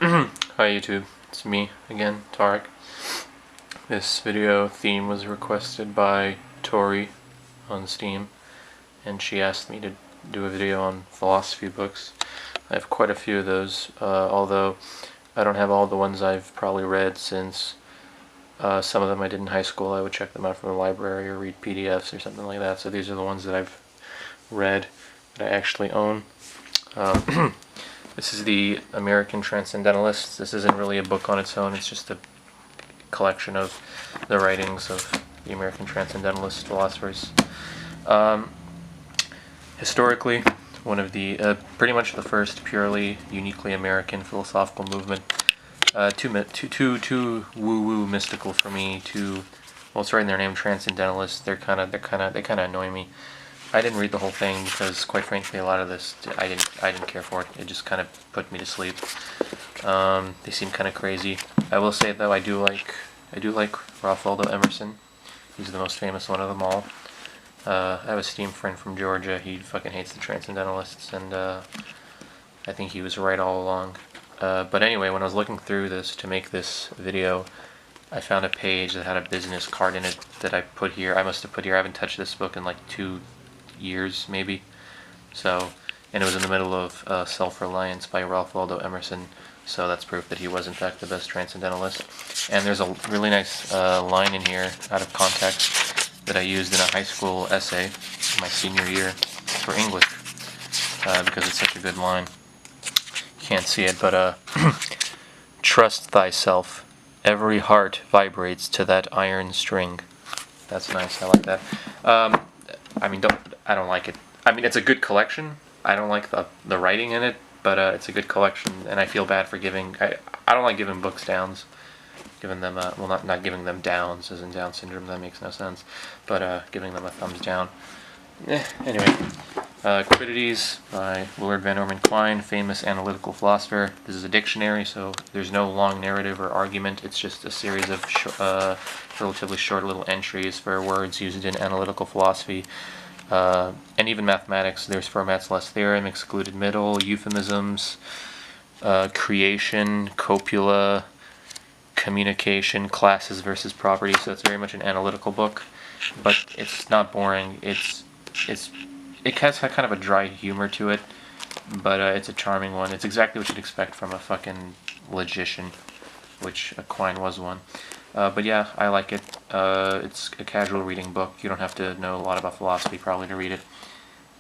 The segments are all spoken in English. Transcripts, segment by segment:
Hi YouTube, it's me again, Tarek. This video theme was requested by Tori on Steam, and she asked me to do a video on philosophy books. I have quite a few of those, although I don't have all the ones I've probably read since some of them I did in high school. I would check them out from the library or read PDFs or something like that, so these are the ones that I've read that I actually own. This is the American Transcendentalists. This isn't really a book on its own, it's just a collection of the writings of the American Transcendentalist philosophers. Historically, one of the, pretty much the first purely, uniquely American philosophical movement. Too woo-woo mystical for me, well, it's right in their name, Transcendentalists. They kind of annoy me. I didn't read the whole thing because, quite frankly, a lot of this I didn't care for it. It just kind of put me to sleep. They seem kind of crazy. I will say though, I do like Ralph Waldo Emerson. He's the most famous one of them all. I have a steam friend from Georgia. He fucking hates the Transcendentalists, and I think he was right all along. But anyway, when I was looking through this to make this video, I found a page that had a business card in it that I put here. I must have put here. I haven't touched this book in like 2 years maybe. So, and it was in the middle of Self-Reliance by Ralph Waldo Emerson. So that's proof that he was in fact the best transcendentalist. And there's a really nice line in here out of context that I used in a high school essay in my senior year for English because it's such a good line. You can't see it, but trust thyself. Every heart vibrates to that iron string. That's nice. I like that. I don't like it. I mean, it's a good collection. I don't like the writing in it, but it's a good collection, and I feel bad for giving. I don't like giving books downs, giving them not giving them downs as in Down syndrome. That makes no sense. But giving them a thumbs down. Anyway, Quiddities by Lord Van Orman Quine, famous analytical philosopher. This is a dictionary, so there's no long narrative or argument. It's just a series of relatively short little entries for words used in analytical philosophy. And even mathematics. There's formats less theorem, excluded middle, euphemisms, creation, copula, communication, classes versus properties. So it's very much an analytical book, but it's not boring. It has kind of a dry humor to it, but it's a charming one. It's exactly what you'd expect from a fucking logician, which Quine was one. But yeah, I like it. It's a casual reading book. You don't have to know a lot about philosophy probably to read it.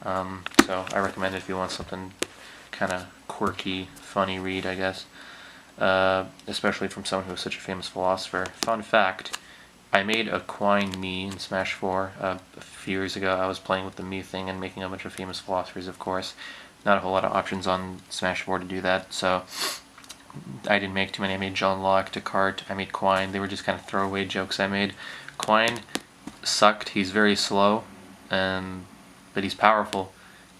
So I recommend it if you want something kind of quirky, funny read, I guess. Especially from someone who was such a famous philosopher. Fun fact, I made a Quine me in Smash 4 a few years ago. I was playing with the me thing and making a bunch of famous philosophers, of course. Not a whole lot of options on Smash 4 to do that, so I didn't make too many. I made John Locke, Descartes, I made Quine. They were just kind of throwaway jokes I made. Quine sucked. He's very slow, but he's powerful.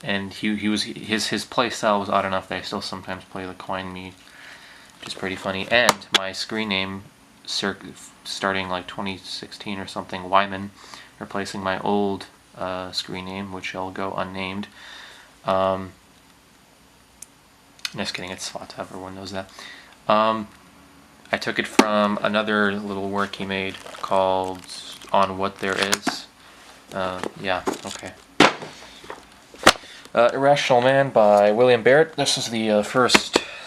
And his play style was odd enough that I still sometimes play the Quine me, which is pretty funny. And my screen name, starting like 2016 or something, Wyman, replacing my old screen name, which shall go unnamed. Just kidding, it's Svata, everyone knows that. I took it from another little work he made called On What There Is. Yeah, okay. Irrational Man by William Barrett. This is the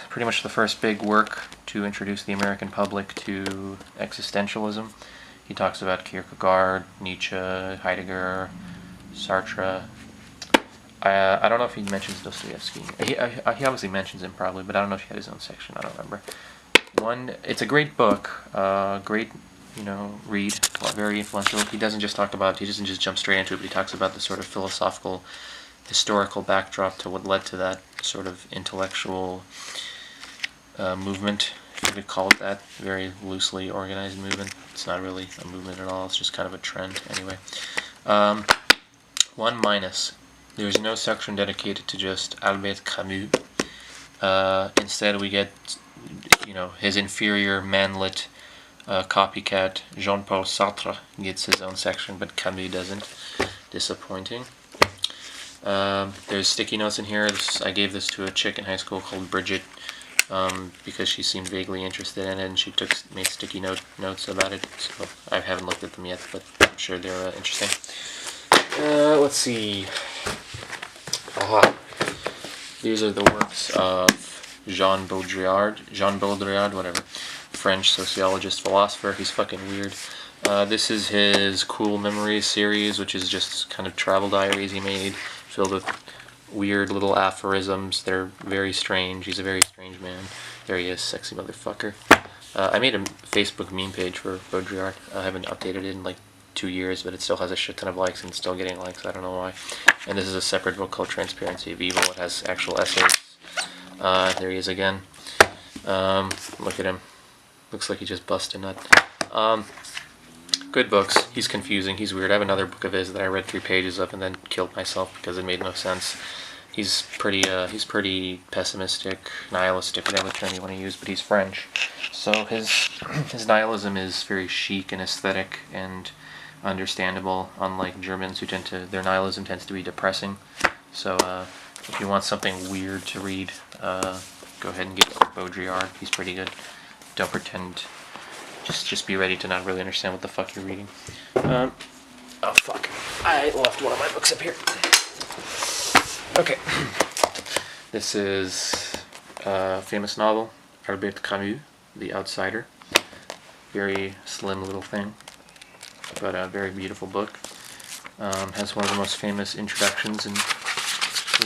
pretty much the first big work to introduce the American public to existentialism. He talks about Kierkegaard, Nietzsche, Heidegger, Sartre. I don't know if he mentions Dostoevsky. He obviously mentions him probably, but I don't know if he had his own section. I don't remember. It's a great book, great, read, very influential. He doesn't just jump straight into it, but he talks about the sort of philosophical, historical backdrop to what led to that sort of intellectual movement, if you could call it that. Very loosely organized movement. It's not really a movement at all. It's just kind of a trend. Anyway, 1 minus. There's no section dedicated to just Albert Camus. Instead, we get, his inferior, manlit copycat Jean-Paul Sartre gets his own section, but Camus doesn't. Disappointing. There's sticky notes in here. I gave this to a chick in high school called Bridget. because she seemed vaguely interested in it, and she made sticky notes about it. So I haven't looked at them yet, but I'm sure they're interesting. Let's see. Aha. These are the works of Jean Baudrillard, whatever. French sociologist, philosopher. He's fucking weird. This is his Cool Memories series, which is just kind of travel diaries he made, filled with weird little aphorisms. They're very strange. He's a very strange man. There he is, sexy motherfucker. I made a Facebook meme page for Baudrillard. I haven't updated it in like 2 years, but it still has a shit ton of likes and still getting likes. I don't know why. And this is a separate book called Transparency of Evil. It has actual essays. There he is again. Look at him. Looks like he just busted a nut. Good books. He's confusing. He's weird. I have another book of his that I read 3 pages of and then killed myself because it made no sense. He's pretty pessimistic, nihilistic, whatever term you want to use, but he's French. So his nihilism is very chic and aesthetic and understandable, unlike Germans who their nihilism tends to be depressing. So if you want something weird to read, go ahead and get Baudrillard. He's pretty good. Don't pretend. Just be ready to not really understand what the fuck you're reading. Oh fuck. I left one of my books up here. Okay. This is a famous novel, Albert Camus, The Outsider. Very slim little thing, but a very beautiful book. Has one of the most famous introductions in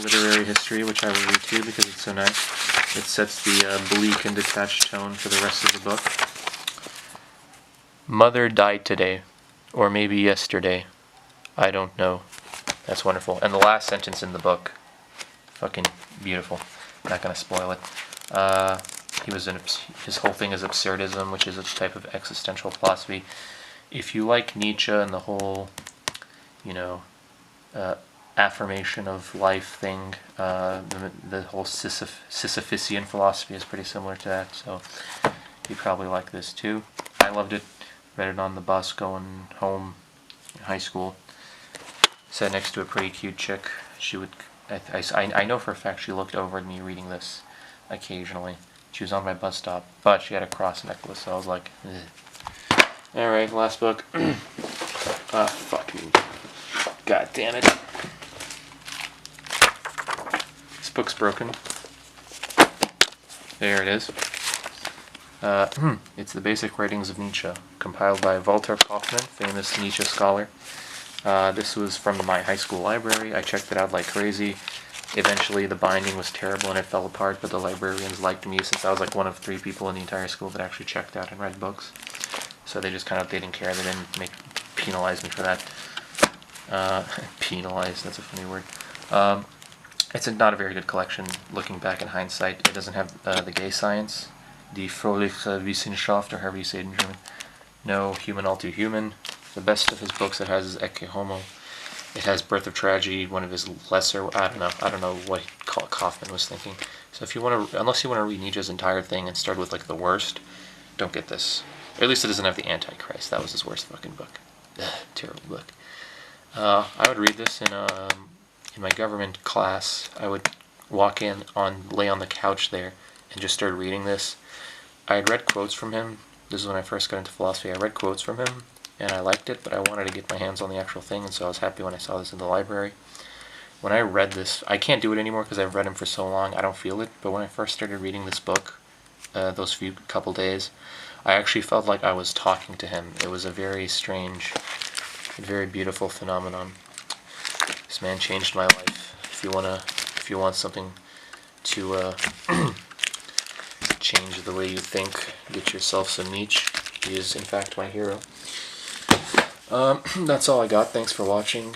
literary history, which I will read too because it's so nice. It sets the bleak and detached tone for the rest of the book. Mother died today, or maybe yesterday. I don't know. That's wonderful. And the last sentence in the book, fucking beautiful. Not gonna spoil it. His whole thing is absurdism, which is a type of existential philosophy. If you like Nietzsche and the whole, affirmation of life thing, the whole Sisyphean philosophy is pretty similar to that. So you probably like this too. I loved it. Read it on the bus going home in high school. Sat next to a pretty cute chick. She would, I know for a fact she looked over at me reading this occasionally. She was on my bus stop, but she had a cross necklace, so I was like, ugh. Alright, last book. Fuck me. God damn it. This book's broken. There it is. It's the Basic Writings of Nietzsche, compiled by Walter Kaufmann, famous Nietzsche scholar. This was from my high school library. I checked it out like crazy. Eventually the binding was terrible and it fell apart, but the librarians liked me since I was like one of 3 people in the entire school that actually checked out and read books. So they just they didn't care. They didn't penalize me for that. Penalize, that's a funny word. It's not a very good collection looking back in hindsight. It doesn't have the gay science. Die Fröhliche Wissenschaft, or however you say it in German. No Human All Too Human. The best of his books it has is Ecce Homo. It has Birth of Tragedy, one of his lesser, I don't know what Kaufman was thinking. So if you want to, unless you want to read Nietzsche's entire thing and start with like the worst, don't get this. Or at least it doesn't have the Antichrist. That was his worst fucking book. Terrible book. I would read this in my government class. I would walk in, lay on the couch there, and just start reading this. I had read quotes from him. This is when I first got into philosophy. I read quotes from him, and I liked it, but I wanted to get my hands on the actual thing, and so I was happy when I saw this in the library. When I read this, I can't do it anymore because I've read him for so long, I don't feel it, but when I first started reading this book, those couple days, I actually felt like I was talking to him. It was a very strange, very beautiful phenomenon. This man changed my life. If you want something to change the way you think, get yourself some Nietzsche. He is, in fact, my hero. That's all I got. Thanks for watching.